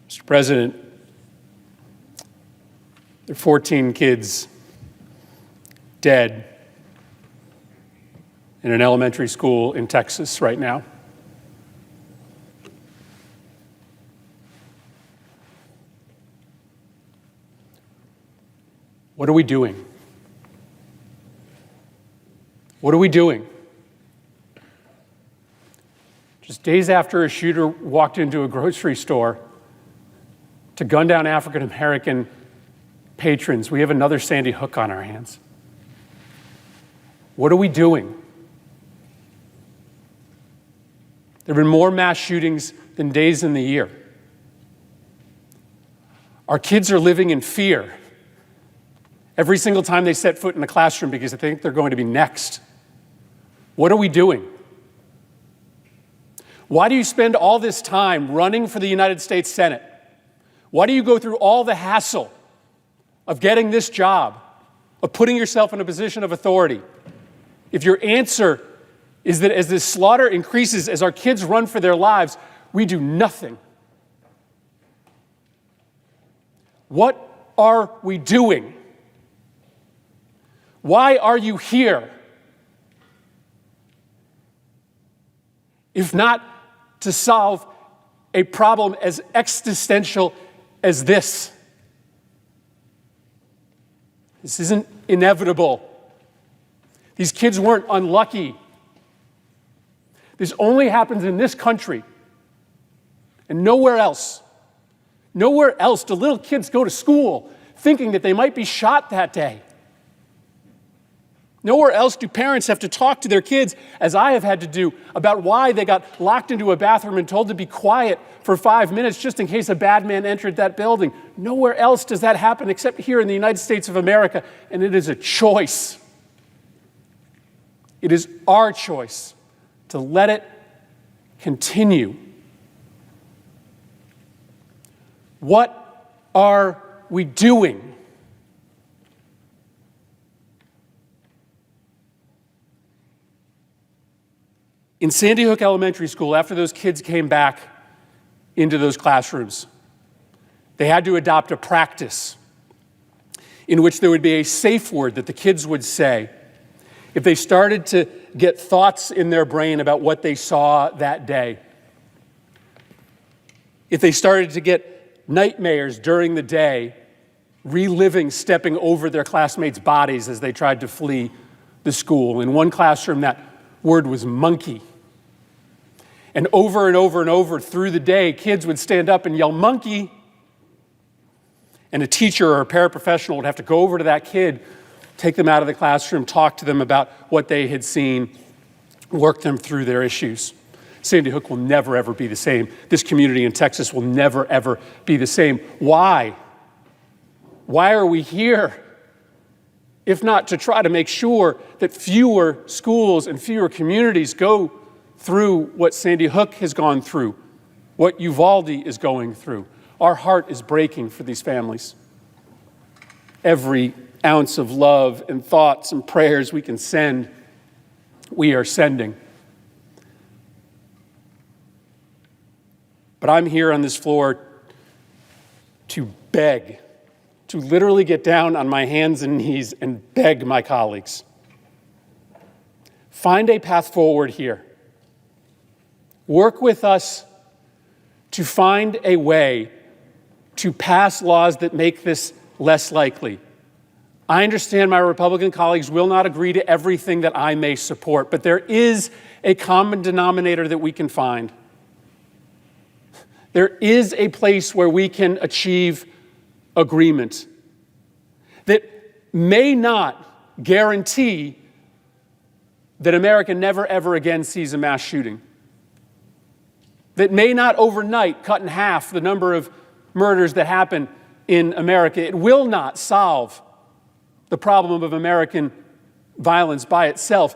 Mr. President, there are 14 kids dead in an elementary school in Texas right now. What are we doing? What are we doing? Just days after a shooter walked into a grocery store to gun down African American patrons, we have another Sandy Hook on our hands. What are we doing? There have been more mass shootings than days in the year. Our kids are living in fear every single time they set foot in the classroom because they think they're going to be next. What are we doing? Why do you spend all this time running for the United States Senate? Why do you go through all the hassle of getting this job, of putting yourself in a position of authority, if your answer is that as this slaughter increases, as our kids run for their lives, we do nothing? What are we doing? Why are you here? If not to solve a problem as existential as this. This isn't inevitable. These kids weren't unlucky. This only happens in this country and nowhere else. Nowhere else do little kids go to school thinking that they might be shot that day. Nowhere else do parents have to talk to their kids, as I have had to do, about why they got locked into a bathroom and told to be quiet for 5 minutes just in case a bad man entered that building. Nowhere else does that happen except here in the United States of America, and it is a choice. It is our choice to let it continue. What are we doing? In Sandy Hook Elementary School, after those kids came back into those classrooms, they had to adopt a practice in which there would be a safe word that the kids would say if they started to get thoughts in their brain about what they saw that day. If they started to get nightmares during the day, reliving stepping over their classmates' bodies as they tried to flee the school. In one classroom, that word was monkey. And over and over and over through the day, kids would stand up and yell, monkey. And a teacher or a paraprofessional would have to go over to that kid, take them out of the classroom, talk to them about what they had seen, work them through their issues. Sandy Hook will never, ever be the same. This community in Texas will never, ever be the same. Why? Why are we here? If not to try to make sure that fewer schools and fewer communities go through what Sandy Hook has gone through, what Uvalde is going through. Our heart is breaking for these families. Every ounce of love and thoughts and prayers we can send, we are sending. But I'm here on this floor to beg, to literally get down on my hands and knees and beg my colleagues. Find a path forward here. Work with us to find a way to pass laws that make this less likely. I understand my Republican colleagues will not agree to everything that I may support, but there is a common denominator that we can find. There is a place where we can achieve agreement that may not guarantee that America never, ever again sees a mass shooting, that may not overnight cut in half the number of murders that happen in America. It will not solve the problem of American violence by itself,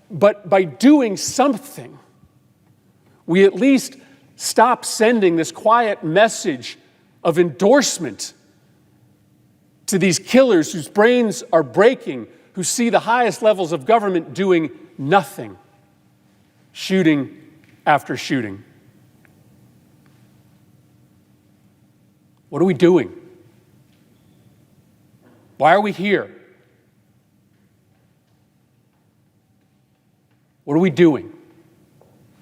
but by doing something, we at least stop sending this quiet message of endorsement to these killers whose brains are breaking, who see the highest levels of government doing nothing, shooting after shooting. What are we doing? Why are we here? What are we doing?